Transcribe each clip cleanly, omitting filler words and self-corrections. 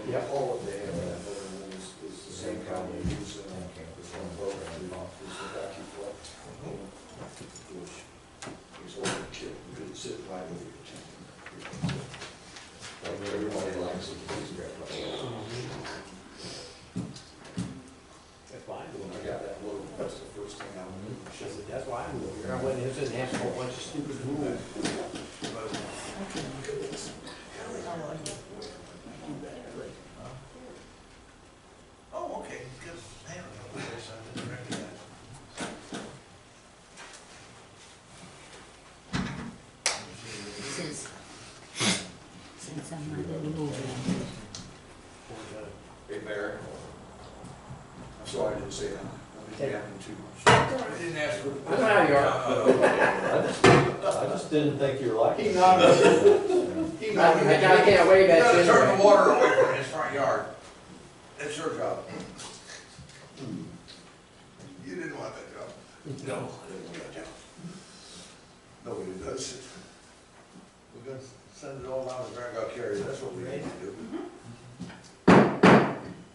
Yep. All of they have that, but is the same kind of use in this one program, is the vacuum plug. Which is a little kid, you could sit right with your tank. Like everybody likes it, please grab it. That's why I When moved I here. got that little, that's the first thing I wanted to show. That's why I moved here. I went in and asked for a bunch of stupid rules. Oh, okay, good. I don't know what this, I didn't recognize. Since I'm not in the movie. Hey, Mayor. I'm sorry I didn't say that. I've been yapping too much. I didn't ask for. I know how you are. I just didn't think you were like. He nodded. He I nodded. can't wave You at gotta you turn the anyway. water away from his front yard. That's your job. You didn't want that job. No, I didn't want that job. Nobody does. We're gonna send it all down to Grand Gulf Carrier, that's what we need to do.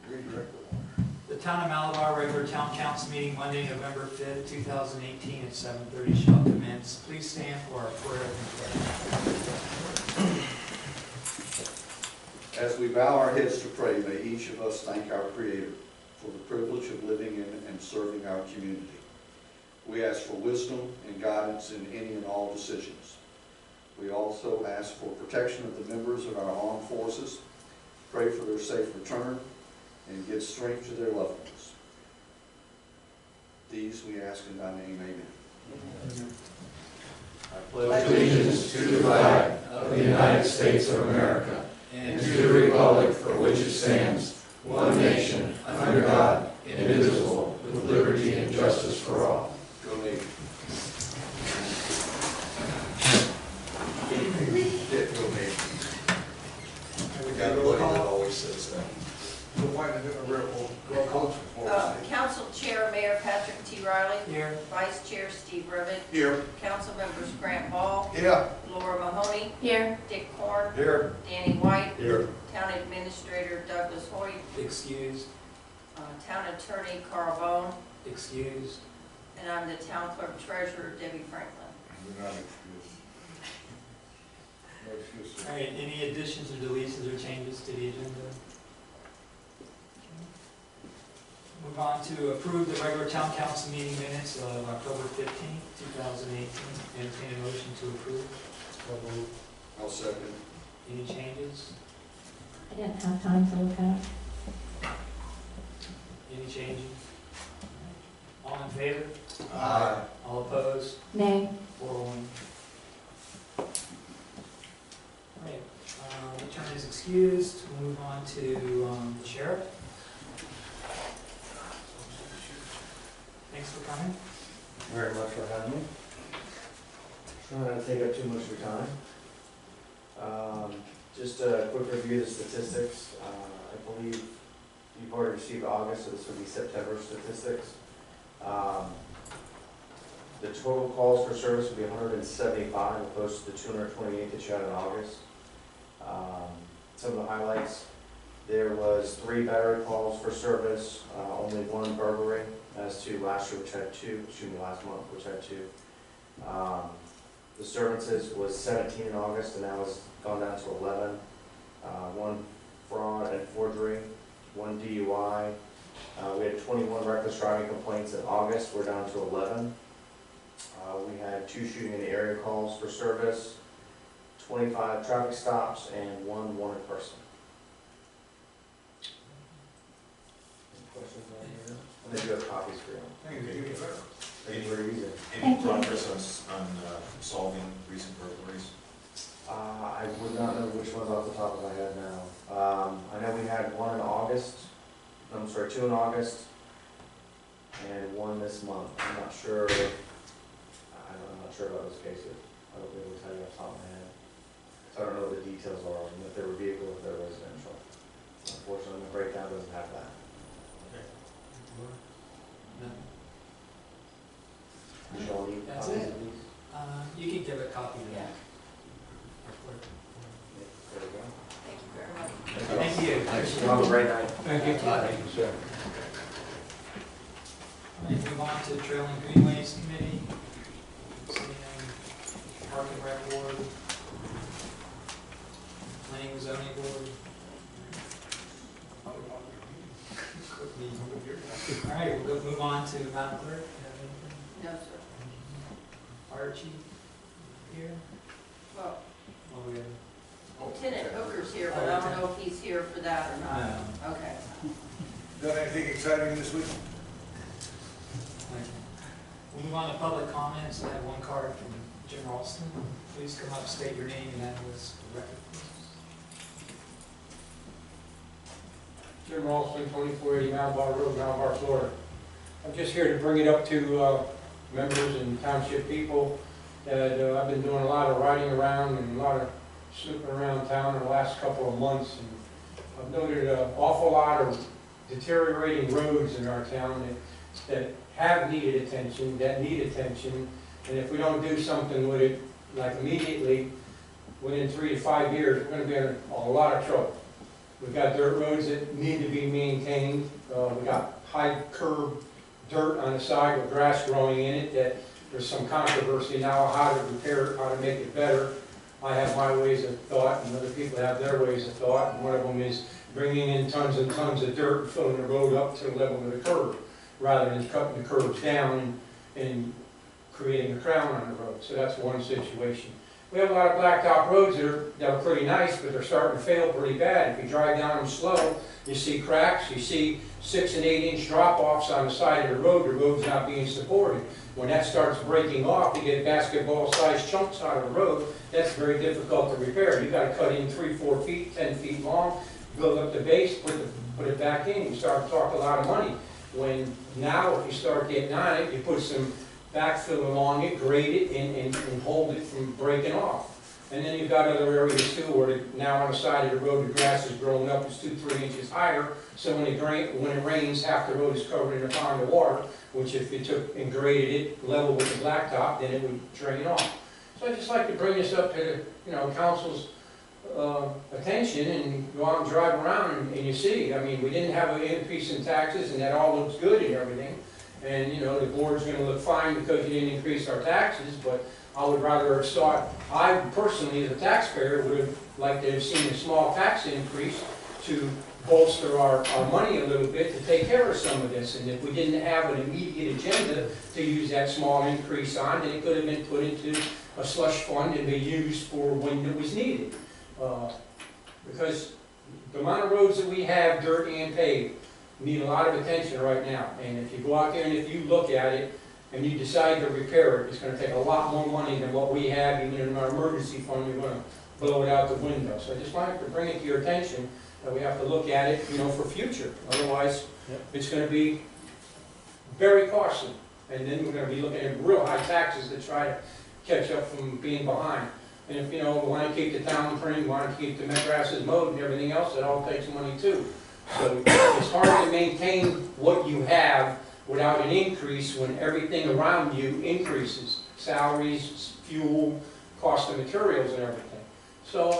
Redirect the water. The Town of Malabar regular town council meeting Monday, November 5th, 2018 at 7:30 shall commence. Please stand for our prayer and pledge. As we bow our heads to pray, may each of us thank our Creator for the privilege of living in and serving our community. We ask for wisdom and guidance in any and all decisions. We also ask for protection of the members of our armed forces, pray for their safe return, and give strength to their loved ones. These we ask in thy name, amen. I pledge allegiance to the flag of the United States of America and to the republic for which it stands, one nation, under God, indivisible, with liberty and justice for all. Go Navy. Go Navy. We got a buddy that always says that. So why did it roll call for us? Council Chair, Mayor Patrick T. Riley. Here, Vice Chair Steve Rivet. Here. Council members Grant Ball, Yeah. Laura Mahoney, Here. Dick Horn, Here. Danny White, Here. Town Administrator Douglas Hoyt, excused, Town Attorney Carl Bone, excused. and I'm the Town Clerk Treasurer Debbie Franklin. We're not excused. No excuse. All right, any additions or deletions or changes to the agenda? Move on to approve the regular town council meeting minutes of October 15th, 2018. Entertain a motion to approve. I'll second. Any changes? I didn't have time to look at it. Any changes? All in favor? Aye. All opposed? Nay. 4-1. All right, return is excused. We'll move on to the sheriff. Thanks for coming. Very much for having me. Trying not to take up too much of your time. Just a quick review of the statistics. I believe you've already received August, so this would be September statistics. The total calls for service would be 175 opposed to the 228 that you had in August. Some of the highlights, there was 3 battery calls for service, only 1 burglary, as to last year, which had 2, last month, which had 2. Disturbances was 17 in August, and now has gone down to 11. 1 fraud and forgery, 1 DUI. We had 21 reckless driving complaints in August, we're down to 11. We had 2 shooting in the area calls for service, 25 traffic stops, and 1 wanted person. Any questions on here? And they do have copies for you. Thank you. Thank you for using. Thank you. Progress on solving recent burglaries? I would not know which ones off the top of my head now. I know we had 1 in August, 2 in August, and 1 this month. I'm not sure, I'm not sure about those cases. I don't be able to tell you off the top of my head. So I don't know what the details are, and if they were vehicle, if they're residential. Unfortunately, the breakdown doesn't have that. No. You shall need That's copies it. of these. You can give a copy to Yeah. our clerk. There we go. Thank you very much. Thank Thank you. Have a great night. Thank you. Thank you, sir. All right, move on to Trail and Greenways Committee. Park and Rec Board. Planning and Zoning Board. All right, we'll move on to Madam Clerk. Have anything? No, sir. Fire Chief here? Well, Oh, we have. Lieutenant Hooker's here, but I don't know if he's here for that or not. No. Okay. Done anything exciting this week? We'll move on to public comments. I have one card from Jim Ralston. Please come up, state your name and address for the record, please. Jim Ralston, 2480 Malbar Road, Malbar, Florida. I'm just here to bring it up to members and township people that I've been doing a lot of riding around and a lot of snooping around town in the last couple of months. And I've noted an awful lot of deteriorating roads in our town that have needed attention, that need attention. And if we don't do something with it, like immediately, within 3 to 5 years, we're going to be in a lot of trouble. We've got dirt roads that need to be maintained. We've got high curb dirt on the side with grass growing in it that there's some controversy now how to repair it, how to make it better. I have my ways of thought and other people have their ways of thought. And one of them is bringing in tons and tons of dirt and filling the road up to the level of the curb rather than cutting the curbs down and creating a crown on the road. So that's one situation. We have a lot of blacktop roads that are pretty nice, but they're starting to fail pretty bad. If you drive down them slow, you see cracks, you see 6 and 8 inch drop-offs on the side of the road's not being supported. When that starts breaking off, you get basketball-sized chunks out of the road, that's very difficult to repair. You've got to cut in 3, 4 feet, 10 feet long, build up the base, put it back in, you start to talk a lot of money. When now, if you start getting on it, you put some backfill along it, grade it, and hold it from breaking off. And then you've got other areas too where now on the side of the road, the grass is growing up, it's 2, 3 inches higher. So when it rains, half the road is covered in a pond of water, which if you took and graded it level with the blacktop, then it would drain off. So I'd just like to bring this up to the council's attention and go out and drive around and you see. I mean, we didn't have an increase in taxes and that all looks good and everything. And, the board's going to look fine because you didn't increase our taxes, but I would rather have thought, I personally, as a taxpayer, would have liked to have seen a small tax increase to bolster our money a little bit to take care of some of this. And if we didn't have an immediate agenda to use that small increase on, then it could have been put into a slush fund and be used for when it was needed. Because the amount of roads that we have, dirt and paved, need a lot of attention right now. And if you go out there and if you look at it and you decide to repair it, it's going to take a lot more money than what we have. Even in our emergency fund, we're going to blow it out the window. So I just wanted to bring it to your attention that we have to look at it, for future. Otherwise, it's going to be very costly. And then we're going to be looking at real high taxes to try to catch up from being behind. And if, we want to keep the town printing, we want to keep the grasses mowed and everything else, it all takes money too. So it's hard to maintain what you have without an increase when everything around you increases. Salaries, fuel, cost of materials and everything. So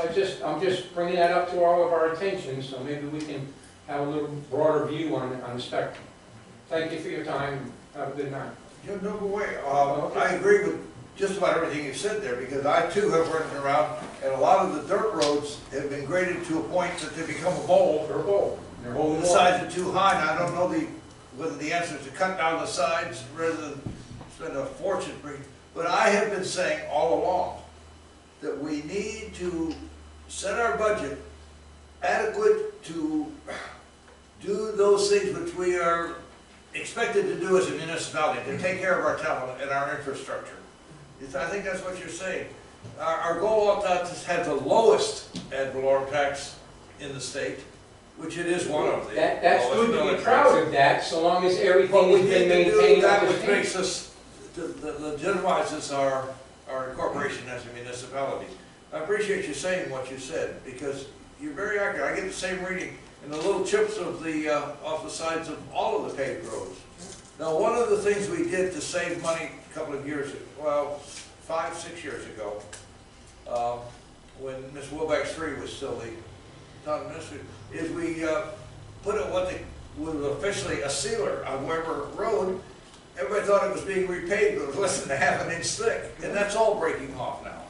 I'm just bringing that up to all of our attention, so maybe we can have a little broader view on the spectrum. Thank you for your time. Have a good night. Jim, no go away. I agree with just about everything you said there, because I too have ridden around, and a lot of the dirt roads have been graded to a point that they become a bowl. They're bold. They're holding The sides are too high, and I don't know whether the answer is to cut down the sides rather than spend a fortune. But I have been saying all along that we need to set our budget adequate to do those things which we are expected to do as a municipality, to take care of our town and our infrastructure. I think that's what you're saying. Our goal ought not to have the lowest ad valorem tax in the state, which it is one of the That's lowest good to millage be proud rates. of that, so long as But everything we has been need to do maintained. that which makes us, that legitimizes our incorporation as a municipality. I appreciate you saying what you said, because you're very accurate. I get the same reading in the little chips of off the sides of all of the paved roads. Now, one of the things we did to save money a couple of years, 5, 6 years ago, when Ms. Wilbeck's 3 was still town administrator, is we, put it what was officially a sealer on Weber Road. Everybody thought it was being repaved, but it was less than a half an inch thick, and that's all breaking off now.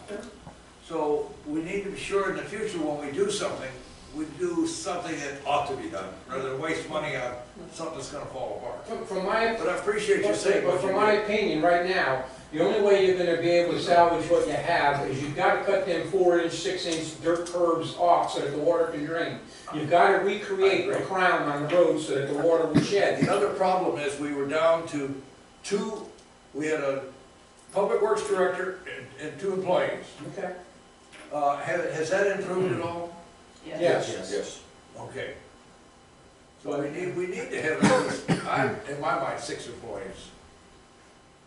So we need to be sure in the future when we do something, we do something that ought to be done, rather than waste money on something that's gonna fall apart. From my But I appreciate you saying But what you from my did. opinion, right now, the only way you're gonna be able to salvage what you have is you've gotta cut them 4-inch, 6-inch dirt curbs off so that the water can drain. You've gotta recreate the crown on the road so that the water will shed. The other problem is we were down to we had a public works director and 2 employees. Okay. Has that improved at all? Yes. Yes. Okay. So we need to have, at least, in my mind, 6 employees.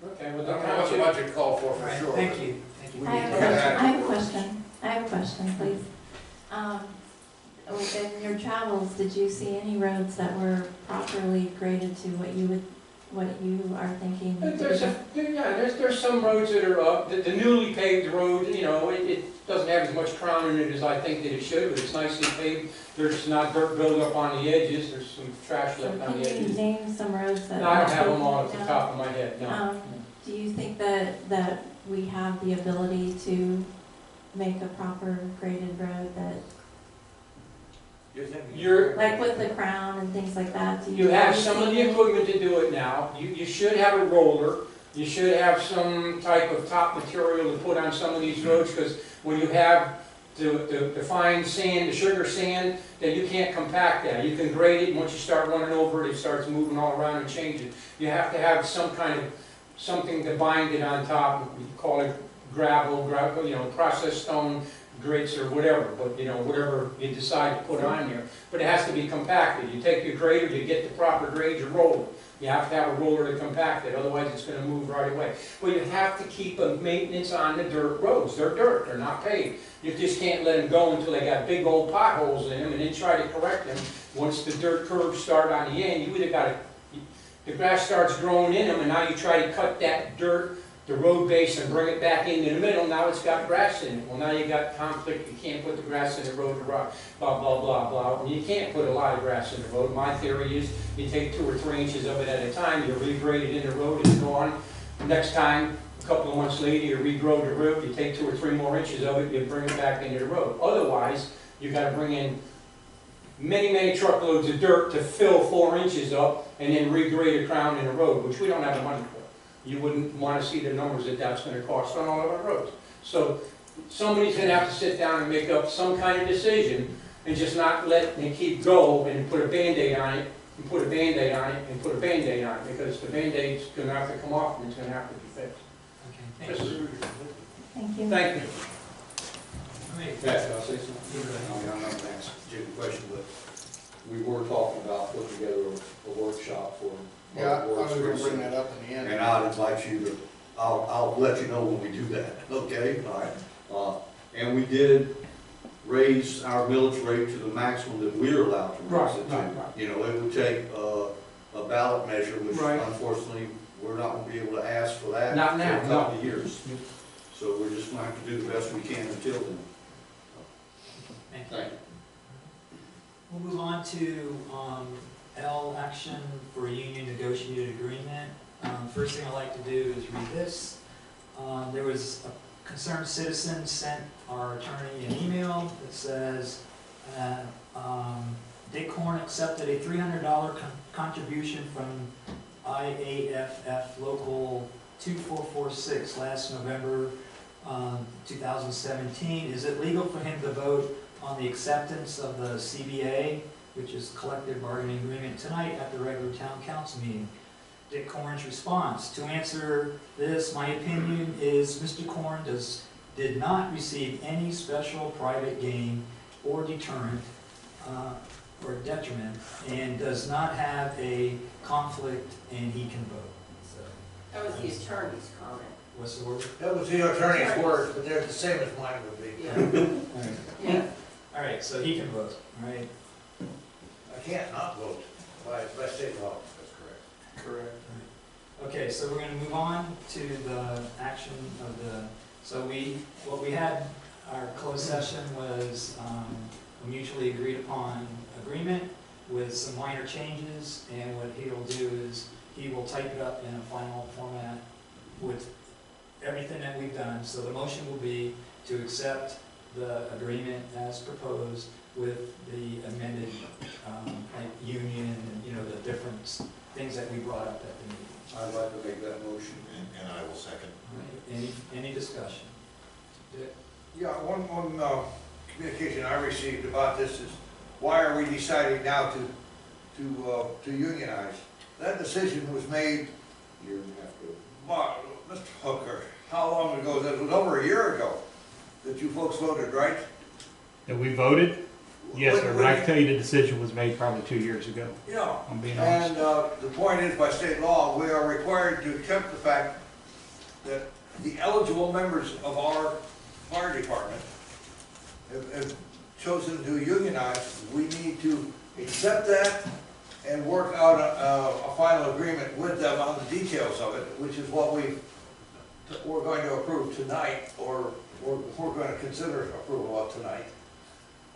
Okay, I well, don't the know what the township, budget called for All right, sure. thank you, thank you. We I need have to a have question, I that. have a question, I have a question, please. In your travels, did you see any roads that were properly graded to what you are thinking? there's some roads that are up, the newly paved road, you know, it doesn't have as much crown in it as I think that it should, but it's nicely paved. There's not dirt buildup on the edges, there's some trash So left on can the you edges. name some roads that? No, I don't have them all all off the top of my head, no. Do you think that we have the ability to make a proper graded road that, like with the crown and things like that? Do You have do some of see the any- equipment to do it now. You should have a roller. You should have some type of top material to put on some of these roads, because when you have the fine sand, the sugar sand, then you can't compact that. You can grade it, and once you start running over it, it starts moving all around and changing. You have to have some kind of, something to bind it on top. We call it gravel, you know, processed stone, grits or whatever, but you know, whatever you decide to put on there. But it has to be compacted. You take your grader, you get the proper grade, you roll it. You have to have a roller to compact it, otherwise it's gonna move right away. Well, you have to keep a maintenance on the dirt roads. They're dirt, they're not paved. You just can't let them go until they got big old potholes in them and then try to correct them. Once the dirt curves start on the end, you either gotta, the grass starts growing in them and now you try to cut that dirt, the road base, and bring it back into the middle, now it's got grass in it. Well, now you got conflict, you can't put the grass in the road, blah, blah, blah, blah. And you can't put a lot of grass in the road. My theory is you take 2 or 3 inches of it at a time, you regrade it in the road, it's gone. Next time, a couple of months later, you regrow the road, you take 2 or 3 more inches of it, you bring it back into the road. Otherwise, you gotta bring in many, many truckloads of dirt to fill 4 inches up and then regrade a crown in the road, which we don't have the money for. You wouldn't want to see the numbers that that's going to cost on all of our roads. So somebody's going to have to sit down and make up some kind of decision and just not let it keep go and put a Band-Aid on it, and put a Band-Aid on it, and put a Band-Aid on it, because the Band-Aid's going to have to come off and it's going to have to be fixed. Okay, thank you. Thank you. Thank you. All right. Pat, can I say something? I mean, I'm not gonna ask Jim a question, but we were talking about putting together a workshop for. Yeah, I was gonna bring that up in the end. And I'd invite you to, I'll let you know when we do that, okay? All right. And we did raise our millage rate to the maximum that we're allowed to raise it Right. to. You know, it would take a ballot measure, which Right. unfortunately, we're not gonna be able to ask for that Not for now, a no. couple of years. So we're just gonna have to do the best we can until then. Thank you. Thank you. We'll move on to L, action for union negotiated agreement. First thing I'd like to do is read this. There was a concerned citizen sent our attorney an email that says, Dick Horn accepted a $300 contribution from IAFF Local 2446 last November 2017. Is it legal for him to vote on the acceptance of the CBA, which is collective bargaining agreement, tonight at the regular town council meeting? Dick Corn's response: to answer this, my opinion is Mr. Corn did not receive any special private gain or deterrent or detriment, and does not have a conflict, and he can vote. So, That was the attorney's comment. what's the word? That was the attorney's words, but they're the same as mine would be. Yeah. Yeah. All right, so he can vote, all right? I can't not vote by state law. That's correct. Correct. Okay, so we're gonna move on to the action of the, so what we had, our closed session was, a mutually agreed upon agreement with some minor changes, and what he'll do is he will type it up in a final format with everything that we've done. So the motion will be to accept the agreement as proposed with the amended, like union, and, you know, the different things that we brought up at the meeting. I'd like to make that motion. And I will second. All right, any discussion? Dick? Yeah, one communication I received about this is, why are we deciding now to unionize? That decision was made, Year and a half ago. Mr. Hooker, how long ago? That was over a year ago that you folks voted, right? That we voted? Yes, sir, When- but I can tell you the decision was made probably 2 years ago, Yeah. I'm being honest. And the point is, by state law, we are required to accept the fact that the eligible members of our fire department have chosen to unionize. We need to accept that and work out a final agreement with them on the details of it, which is what we're going to approve tonight, or we're going to consider approval of tonight.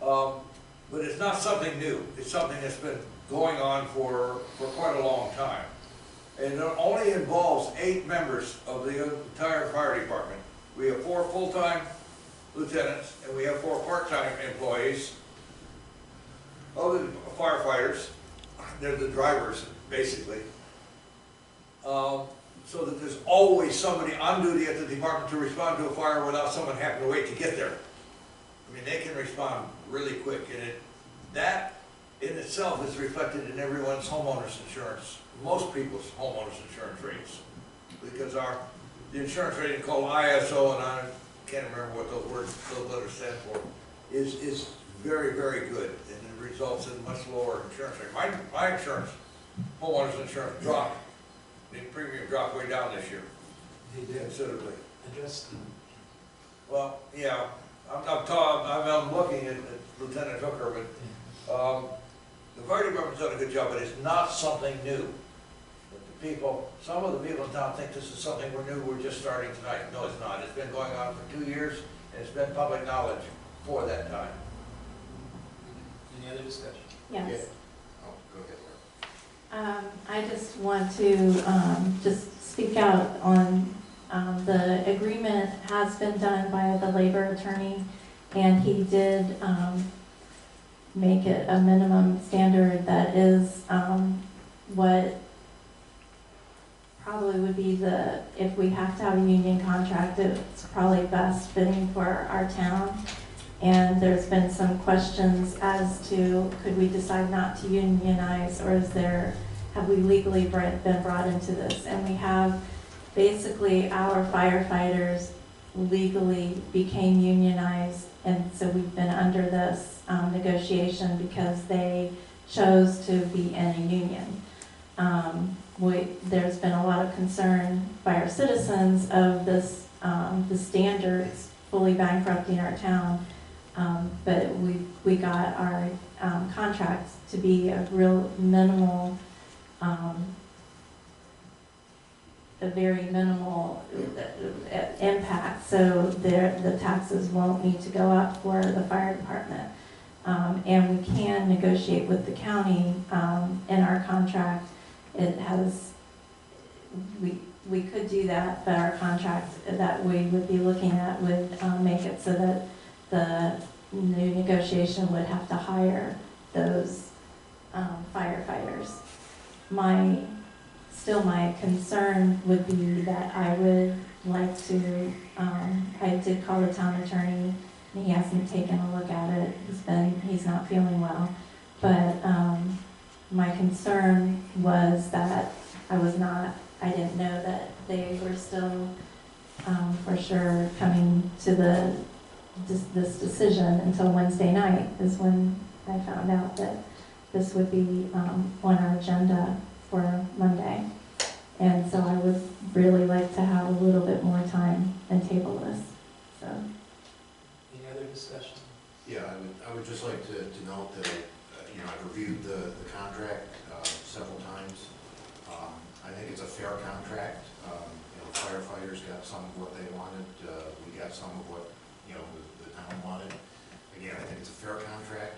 But it's not something new. It's something that's been going on for quite a long time. And it only involves 8 members of the entire fire department. We have 4 full-time lieutenants, and we have 4 part-time employees. Other firefighters, they're the drivers, basically. So that there's always somebody on duty at the department to respond to a fire without someone having to wait to get there. I mean, they can respond really quick, and that in itself is reflected in everyone's homeowner's insurance, most people's homeowner's insurance rates. Because the insurance rating called ISO, and I can't remember what those letters stand for, is very, very good, and it results in much lower insurance rate. My insurance, homeowner's insurance dropped, the premium dropped way down this year, He did. considerably. Address, Well, yeah, I'm looking at Lieutenant Hooker, but, the fire department's done a good job, but it's not something new. Some of the people in town think this is something we're new, we're just starting tonight. No, it's not. It's been going on for 2 years, and it's been public knowledge for that time. any other discussion? Yes. Oh, go ahead, Laura. I just want to just speak out on the agreement has been done by the labor attorney, and he did make it a minimum standard that is what probably would be if we have to have a union contract, it's probably best fitting for our town. And there's been some questions as to, could we decide not to unionize, or have we legally been brought into this? And we have, basically, our firefighters legally became unionized, and so we've been under this negotiation because they chose to be in a union. There's been a lot of concern by our citizens of this, the standards fully bankrupting our town. But we got our contracts to be a real minimal, a very minimal impact, so the taxes won't need to go up for the fire department. And we can negotiate with the county in our contract. It has, we could do that, but our contract that we would be looking at would make it so that the new negotiation would have to hire those firefighters. My concern would be that I would like to, I did call the town attorney, and he hasn't taken a look at it. He's not feeling well. But my concern was that I didn't know that they were still for sure coming to this decision until Wednesday night is when I found out that this would be on our agenda for Monday. And so I would really like to have a little bit more time and table this, so. Any other discussion? Yeah, I would just like to note that, I've reviewed the contract several times. I think it's a fair contract. Firefighters got some of what they wanted. We got some of what, the town wanted. again, I think it's a fair contract.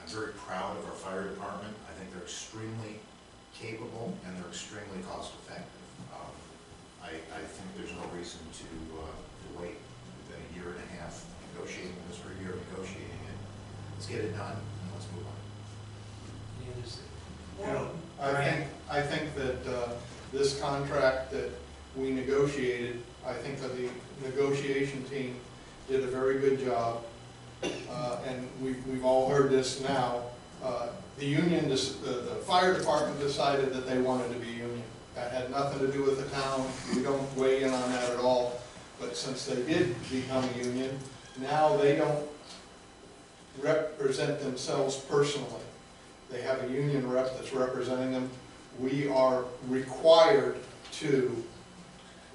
I'm very proud of our fire department. I think they're extremely capable and they're extremely cost effective. I think there's no reason to wait. We've been a year and a half negotiating this, or a year negotiating it. Let's get it done and let's move on. Any others? You know, I think that this contract that we negotiated, I think that the negotiation team did a very good job. And we've all heard this now. The union, the fire department decided that they wanted to be union. That had nothing to do with the town. We don't weigh in on that at all. But since they did become a union, now they don't represent themselves personally. They have a union rep that's representing them. We are required to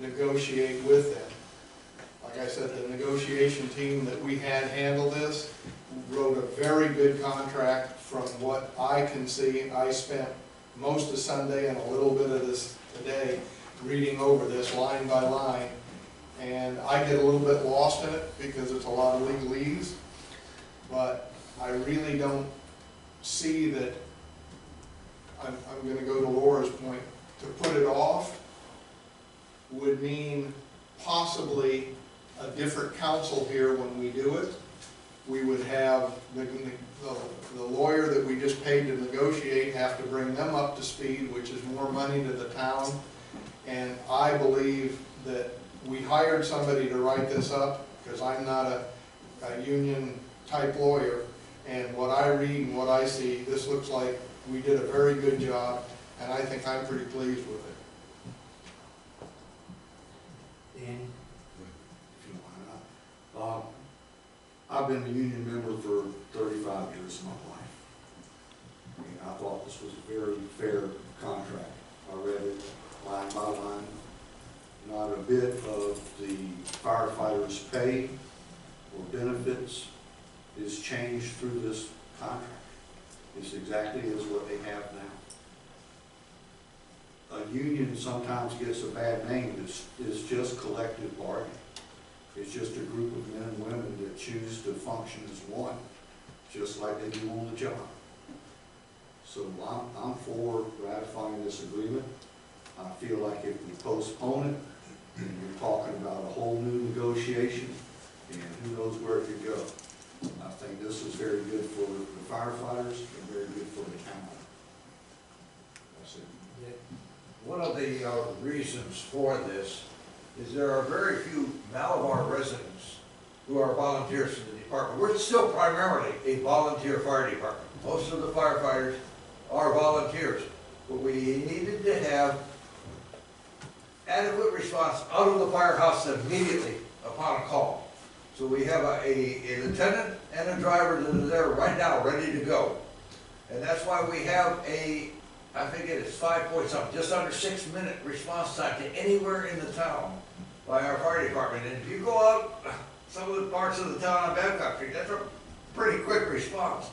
negotiate with them. Like I said, the negotiation team that we had handle this wrote a very good contract. From what I can see, I spent most of Sunday and a little bit of this today reading over this line by line. And I get a little bit lost in it because it's a lot of legalese. But I really don't see that, I'm going to go to Laura's point, to put it off would mean possibly a different council here when we do it. We would have the lawyer that we just paid to negotiate have to bring them up to speed, which is more money to the town. And I believe that we hired somebody to write this up because I'm not a union type lawyer. And what I read and what I see, this looks like we did a very good job, and I think I'm pretty pleased with it. Danny? If you want to. I've been a union member for 35 years of my life. I mean, I thought this was a very fair contract. I read it line by line. Not a bit of the firefighters' pay or benefits is changed through this contract. It's exactly as what they have now. A union sometimes gets a bad name. It's just collective bargaining. It's just a group of men and women that choose to function as one, just like they do on the job. So I'm for ratifying this agreement. I feel like if we postpone it, then you're talking about a whole new negotiation, and who knows where it could go. I think this is very good for the firefighters and very good for the town. That's it. One of the reasons for this is there are very few Malabar residents who are volunteers in the department. We're still primarily a volunteer fire department. Most of the firefighters are volunteers, but we needed to have adequate response out of the firehouse immediately upon a call. So we have a lieutenant and a driver that are there right now, ready to go. And that's why we have I think it is 5 point something, just under 6 minute response time to anywhere in the town by our fire department. And if you go out some of the parts of the town on Babcock Street, that's a pretty quick response.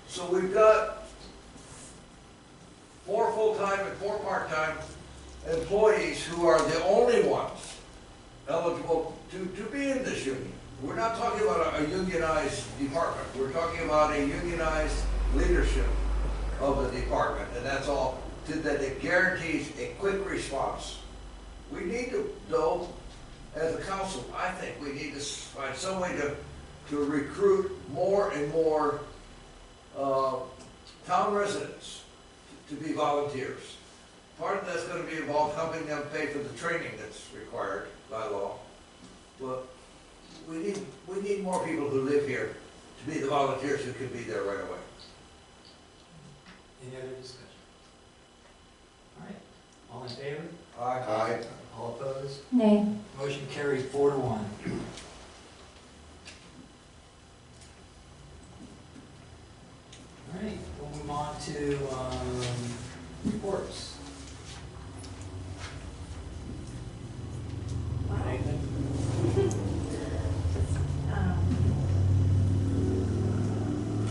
So we've got 4 full-time and 4 part-time employees who are the only ones eligible to be in this union. We're not talking about a unionized department. We're talking about a unionized leadership of the department, and that's all, that it guarantees a quick response. We need to, though, as a council, I think we need to find some way to recruit more and more town residents to be volunteers. Part of that's going to be involved helping them pay for the training that's required by law. But we need more people who live here to be the volunteers who can be there right away. Any other discussion? All right, all in favor? Aye. All opposed? Nay. Motion carried 4 to 1. All right, we'll move on to reports. Anything?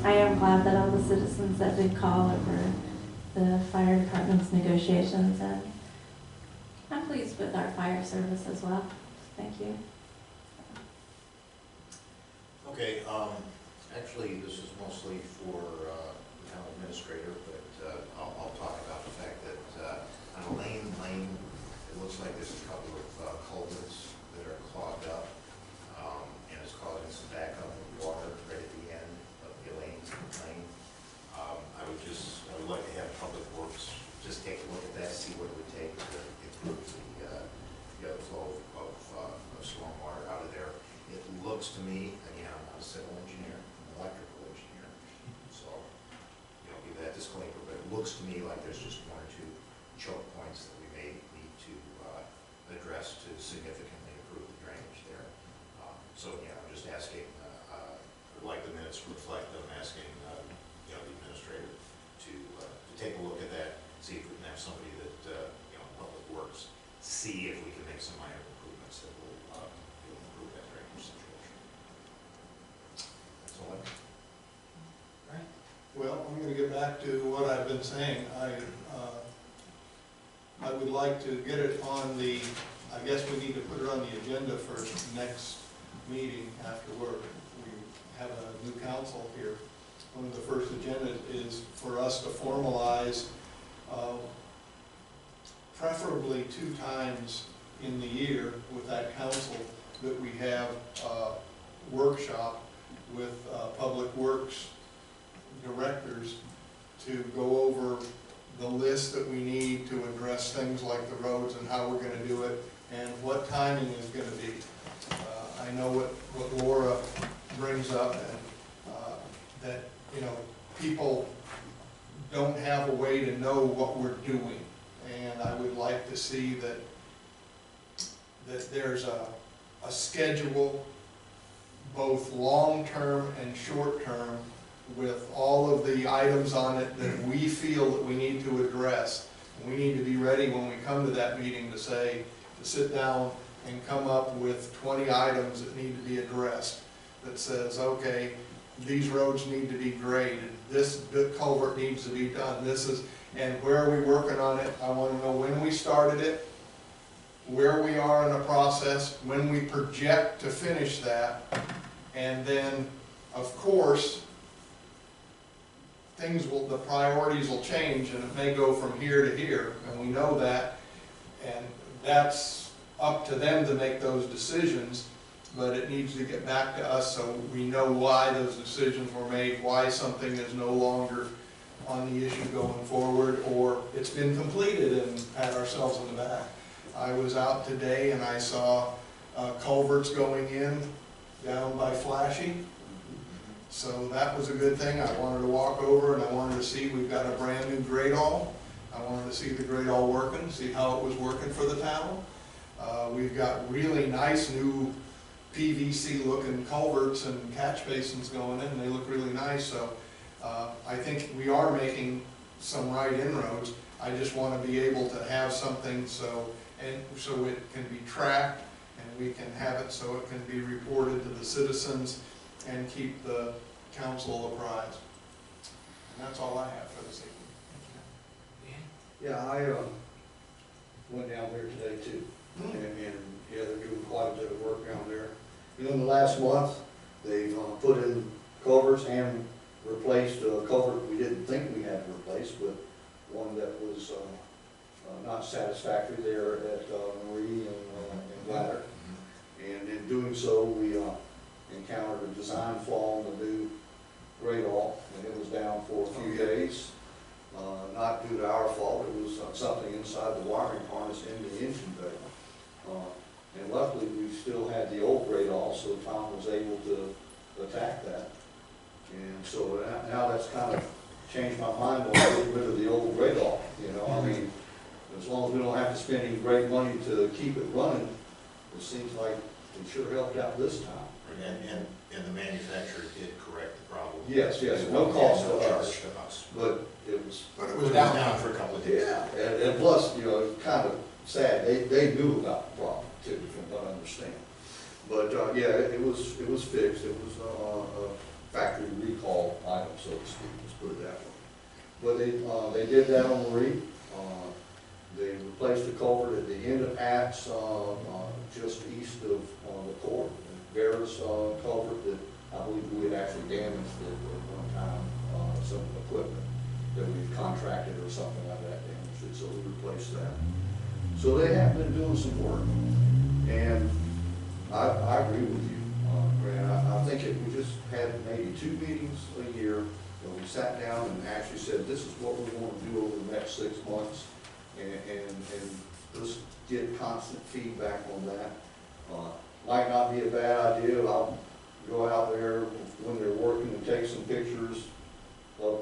I am glad that all the citizens that did call over the fire department's negotiations, and I'm pleased with our fire service as well. Thank you. Okay, Actually, this is mostly for the town administrator, but I'll talk about the fact that on Lane, it looks like there's a couple of culverts that are clogged up, and it's causing some backup of water right at the end of the Lane. I would like to have Public Works just take a look at that, see what it would take to improve the flow of stormwater out of there. It looks to me, again, I'm not a civil engineer, I'm an electrical engineer, so, give that disclaimer, but it looks to me like there's just one or two choke points that we may need to address to significantly improve the drainage there. So, yeah, I'm just asking, I'd like the minutes to reflect them asking, the administrator to take a look at that, see if we can have somebody that, Public Works, see if we can make some minor improvements that will improve that drainage situation. That's all I have. Well, I'm gonna get back to what I've been saying. I would like to get it on the, I guess we need to put it on the agenda for next meeting afterward. We have a new council here. One of the first agendas is for us to formalize, preferably 2 times in the year with that council, that we have a workshop with Public Works directors to go over the list that we need to address things like the roads and how we're going to do it and what timing is going to be. I know what Laura brings up, and that people don't have a way to know what we're doing, and I would like to see that there's a schedule, both long-term and short-term, with all of the items on it that we feel that we need to address. And we need to be ready when we come to that meeting to sit down and come up with 20 items that need to be addressed. That says, okay, these roads need to be graded, this culvert needs to be done, and where are we working on it? I want to know when we started it, where we are in the process, when we project to finish that, and then, of course, the priorities will change, and it may go from here to here, and we know that, and that's up to them to make those decisions, but it needs to get back to us so we know why those decisions were made, why something is no longer on the issue going forward, or it's been completed and pat ourselves on the back. I was out today and I saw culverts going in down by Flashy. So that was a good thing. I wanted to walk over and I wanted to see, we've got a brand new Gradall. I wanted to see the Gradall working, see how it was working for the town. We've got really nice new PVC looking culverts and catch basins going in, and they look really nice. So I think we are making some right inroads. I just want to be able to have something so it can be tracked, and we can have it so it can be reported to the citizens and keep the council apprised. And that's all I have for this evening. Yeah, I went down there today too, and yeah, they're doing quite a bit of work down there. In the last month, they've put in culverts and replaced a culvert we didn't think we had to replace, but one that was not satisfactory there at Marie and Gladder. And in doing so, we encountered a design flaw in the new Gradall, and it was down for a few days. Not due to our fault, it was something inside the wiring harness in the engine bay. And luckily, we still had the old Gradall, so Tom was able to attack that. And so now that's kind of changed my mind on getting rid of the old Gradall. I mean, as long as we don't have to spend any great money to keep it running, it seems like it sure helped out this time. And the manufacturer did correct the problem. Yes, no cost to charge us, to us. but it was. But it It was was down. down for a couple of days. Yeah, and plus, it's kind of sad, they knew about the problem too, from what I understand. But, yeah, it was fixed, it was a factory recall item, so to speak, let's put it that way. But they did that on Marie. They replaced the culvert at the end of Axe, just east of the court, Vera's culvert that I believe we had actually damaged it at one time, some equipment that we contracted or something like that damaged it, so we replaced that. So they have been doing some work, and I agree with you, Grant. I think if we just had maybe 2 meetings a year, where we sat down and actually said, this is what we want to do over the next 6 months, and just get constant feedback on that. Might not be a bad idea. I'll go out there when they're working and take some pictures of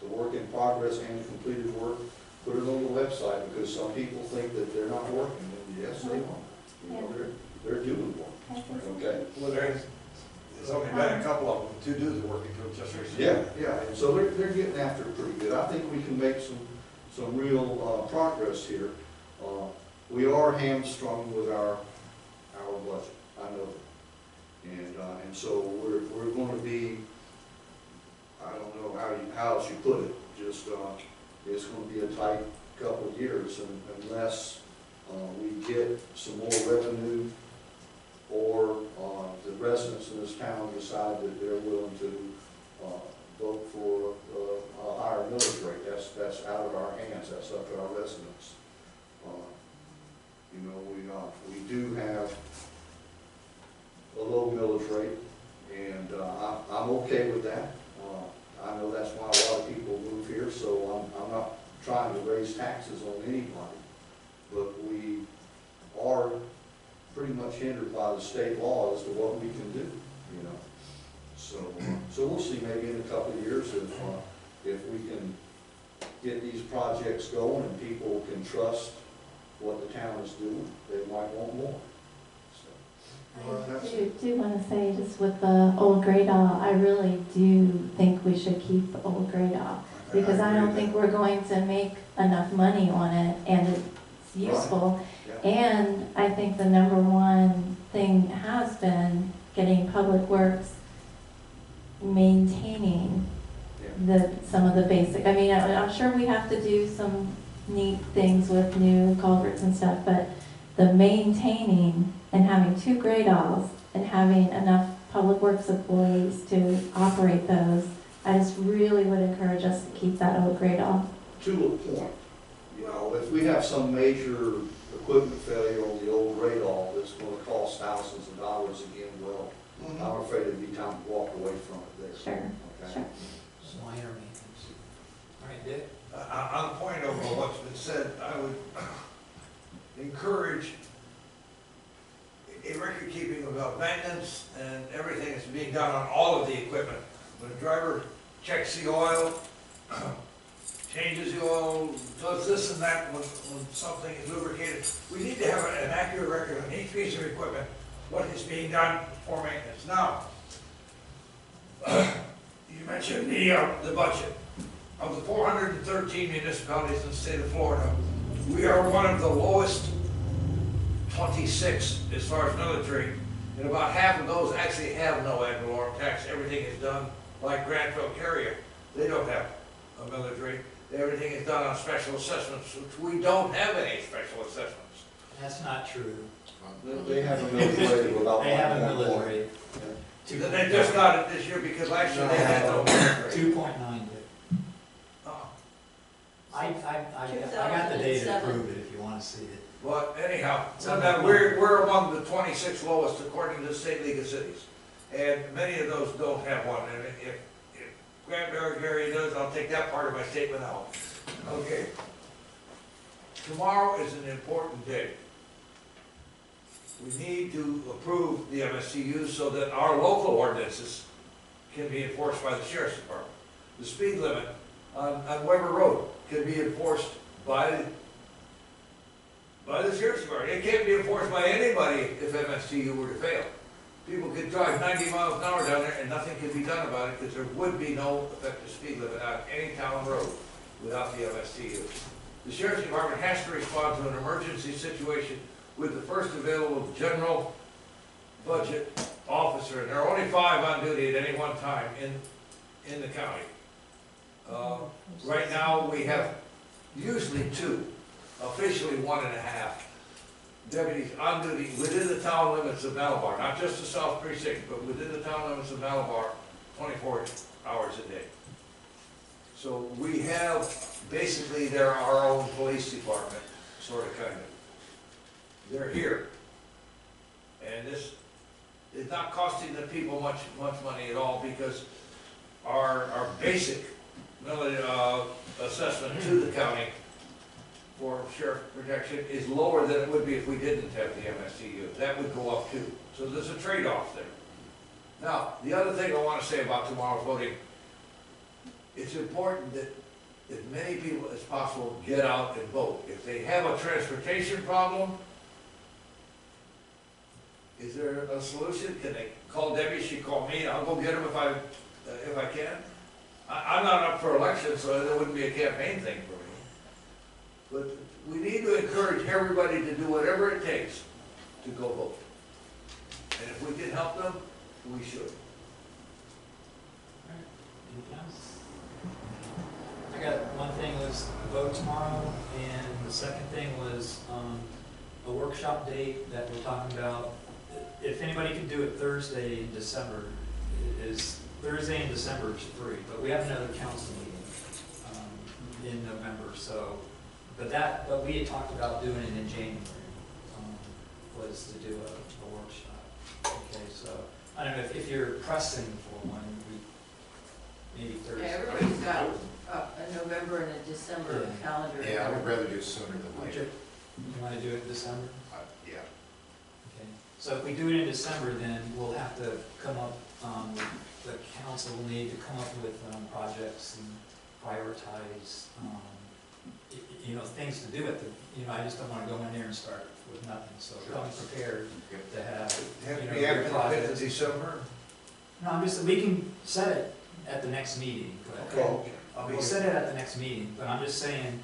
the work in progress and completed work, put it on the website, because some people think that they're not working, and yes, they are. You know, they're doing work, okay? Well, there's only been a couple of them to do the work until just recently. Yeah, and so they're getting after it pretty good. I think we can make some real progress here. We are hamstrung with our budget, I know that. And so we're going to be, I don't know how else you put it, just, it's going to be a tight couple of years unless we get some more revenue, or the residents in this town decide that they're willing to vote for a higher millage rate. That's out of our hands. That's up to our residents. You know, we do have a low millage rate, and I'm okay with that. I know that's why a lot of people move here, so I'm not trying to raise taxes on anybody, but we are pretty much hindered by the state law as to what we can do, you know. So we'll see maybe in a couple of years if we can get these projects going and people can trust what the town is doing, they might want more. I do want to say, just with the old Gray Doll, I really do think we should keep the old Gray Doll, because I don't think we're going to make enough money on it, and it's useful. Yeah. And I think the #1 thing has been getting Public Works maintaining some of the basic. I mean, I'm sure we have to do some neat things with new culverts and stuff, but the maintaining and having 2 Gray Dolls and having enough Public Works employees to operate those, I just really would encourage us to keep that old Gray Doll. To a point, you know, if we have some major equipment failure on the old Gray Doll that's going to cost thousands of dollars again, well, I'm afraid it'd be time to walk away from it there. Sure, Okay? sure. Some minor maintenance. All right, Dick? On the point of what's been said, I would encourage a record keeping about maintenance and everything that's being done on all of the equipment. When a driver checks the oil, changes the oil, does this and that when something is lubricated, we need to have an accurate record on each piece of equipment, what is being done for maintenance. Now, you mentioned the budget. Of the 413 municipalities in the state of Florida, we are one of the lowest 26 as far as military, and about half of those actually have no ad valorem tax. Everything is done like Grantville Carrier. They don't have a military. Everything is done on special assessments, which we don't have any special assessments. That's not true. They have a millage rate of about 1.1. They have a military. They just got it this year because last year they had no military. 2.9, Dick. Oh. I got the data to prove it if you want to see it. But anyhow, we're among the 26 lowest according to the State League of Cities. And many of those don't have one. And if Grantville Carrier does, I'll take that part of my statement out. Okay. Tomorrow is an important day. We need to approve the MSTUs so that our local ordinances can be enforced by the Sheriff's Department. The speed limit on Weber Road can be enforced by the Sheriff's Department. It can't be enforced by anybody if MSTU were to fail. People could drive 90 miles an hour down there and nothing could be done about it because there would be no effective speed limit on any town road without the MSTU. The Sheriff's Department has to respond to an emergency situation with the first available general budget officer, and there are only 5 on duty at any one time in the county. Right now, we have usually 2, officially 1.5. deputies on duty within the town limits of Malabar, not just the South Precinct, but within the town limits of Malabar, 24 hours a day. So we have, basically, they're our own police department, sort of, kind of. They're here. And this is not costing the people much money at all, because our basic military assessment to the county for sheriff protection is lower than it would be if we didn't have the MSTU. That would go up too. So there's a trade-off there. Now, the other thing I want to say about tomorrow's voting, it's important that as many people as possible get out and vote. If they have a transportation problem, is there a solution? Can they call Debbie? She called me. I'll go get them if I can. I'm not up for election, so there wouldn't be a campaign thing for me. But we need to encourage everybody to do whatever it takes to go vote. And if we can help them, we should. Anything else? I got one thing was vote tomorrow, and the second thing was a workshop date that we're talking about. If anybody can do it Thursday in December, is Thursday in December is free, but we have another council meeting in November, so, but we had talked about doing it in January, was to do a workshop. Okay, so, I don't know if you're pressing for one, maybe Thursday. Yeah, everybody's got a November and a December calendar. Yeah, I would rather do it sooner than later. You want to do it in December? Yeah. Okay, so if we do it in December, then we'll have to come up, the council will need to come up with projects and prioritize, things to do at the, I just don't want to go in there and start with nothing, so come prepared to have, Have to your be after the 5th projects. of December? No, we can set it at the next meeting, but Okay. I'll be we'll here. set it at the next meeting, but I'm just saying,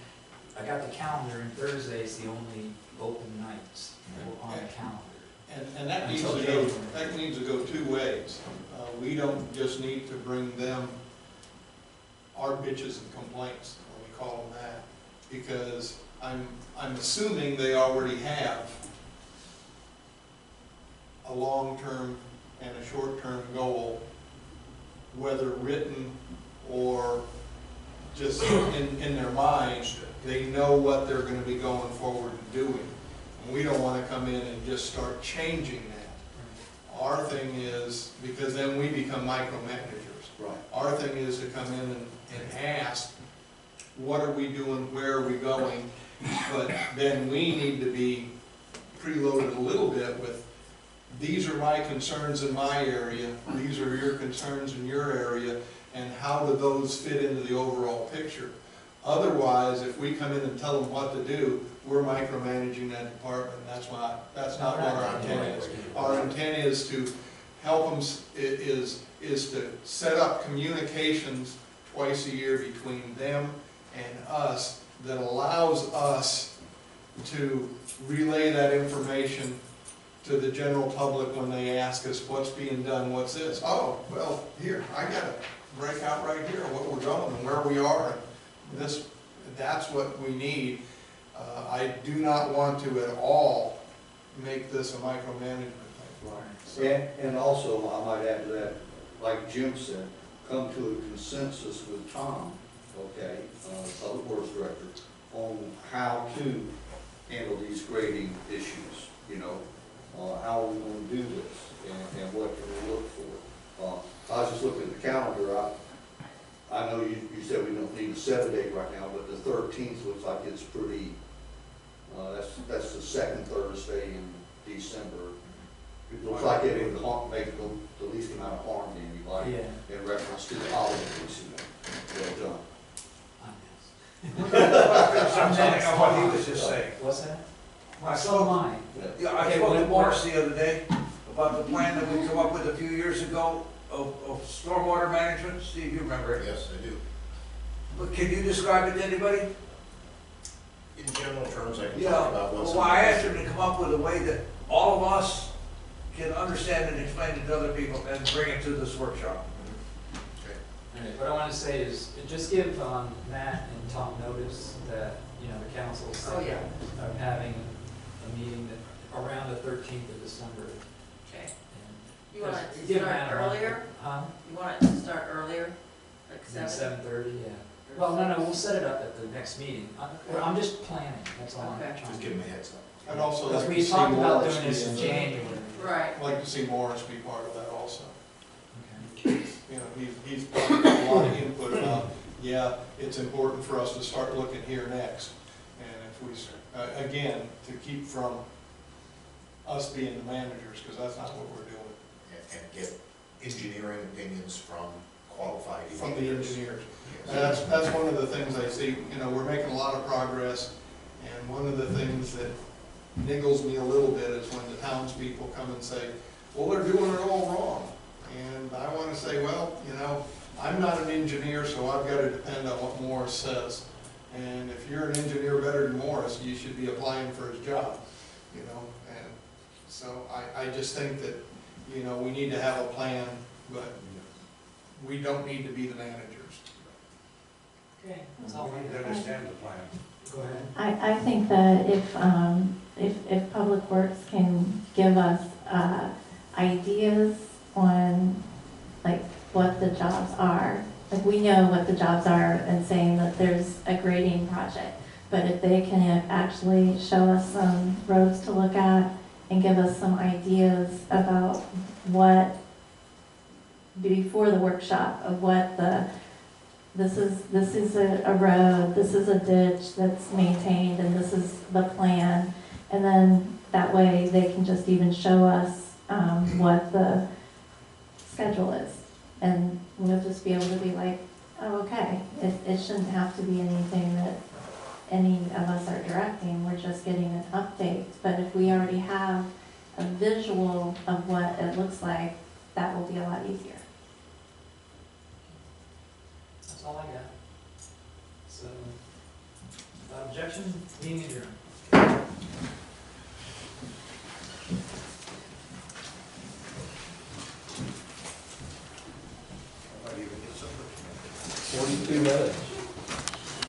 I got the calendar, and Thursday is the only open nights on the calendar. And that needs to go two ways. We don't just need to bring them our bitches and complaints, when we call them that, because I'm assuming they already have a long-term and a short-term goal, whether written or just in their minds. They know what they're gonna be going forward and doing. And we don't wanna come in and just start changing that. Our thing is, because then we become micromanagers. Right. Our thing is to come in and ask, what are we doing, where are we going? But then we need to be preloaded a little bit with, these are my concerns in my area, these are your concerns in your area, and how do those fit into the overall picture? Otherwise, if we come in and tell them what to do, we're micromanaging that department, that's not what our intent is. Our intent is to help them, is to set up communications twice a year between them and us that allows us to relay that information to the general public when they ask us what's being done, what's this. Oh, well, here, I got a breakout right here, what we're going and where we are, and this, that's what we need. I do not want to at all make this a micromanagement thing. Right. So, And also, I might add to that, like Jim said, come to a consensus with Tom, okay, Public Works Director, on how to handle these grading issues, how we want to do this, and what can we look for. I was just looking at the calendar. I know you said we don't need a 7-day right now, but the 13th looks like it's pretty, that's the second Thursday in December. It looks like it would make the least amount of harm to anybody in reference to the holidays, Well done. Something on what he was just saying. What's that? I So spoke, am I. yeah, I spoke to Morris the other day about the plan that we come up with a few years ago of stormwater management. Steve, you remember it. Yes, I do. But can you describe it to anybody? In general terms, I can Yeah, talk about what's. well, I asked him to come up with a way that all of us can understand and explain it to other people and bring it to this workshop. All right, what I want to say is, just give Matt and Tom notice that, the council's Oh, yeah. of having a meeting that around the 13th of December. Okay. And You want it to give start Matt a month. earlier? Huh? You want it to start earlier, like Then 7? 7:30, yeah. Well, no, we'll set it up at the next meeting. I'm just planning, that's all I'm Okay. trying Just to give do. them a heads up. I'd also Because like to we see talked about Morris doing be this in in- January. Right. I'd like to see Morris be part of that also. Okay. You know, he's got a lot of input about, yeah, it's important for us to start looking here next. And if we, again, to keep from us being the managers, because that's not what we're doing, And get engineering opinions from qualified from the engineers. engineers. And Yes. that's one of the things I see, you know, we're making a lot of progress, and one of the things that niggles me a little bit is when the townspeople come and say, well, they're doing it all wrong. And I want to say, well, you know, I'm not an engineer, so I've got to depend on what Morris says. And if you're an engineer better than Morris, you should be applying for his job, you know? And so I just think that, you know, we need to have a plan, but we don't need to be the managers. Okay, that's all I got. understand the plan. Go ahead. I think that if Public Works can give us ideas on like what the jobs are, like we know what the jobs are and saying that there's a grading project, but if they can actually show us some roads to look at and give us some ideas about what, before the workshop, of what this is a road, this is a ditch that's maintained, and this is the plan. And then that way they can just even show us what the schedule is. And we'll just be able to be like, oh, okay, it shouldn't have to be anything that any of us are directing, we're just getting an update. But if we already have a visual of what it looks like, that will be a lot easier. That's all I got. So, without objection, meeting adjourned. I might even get some. 42 minutes.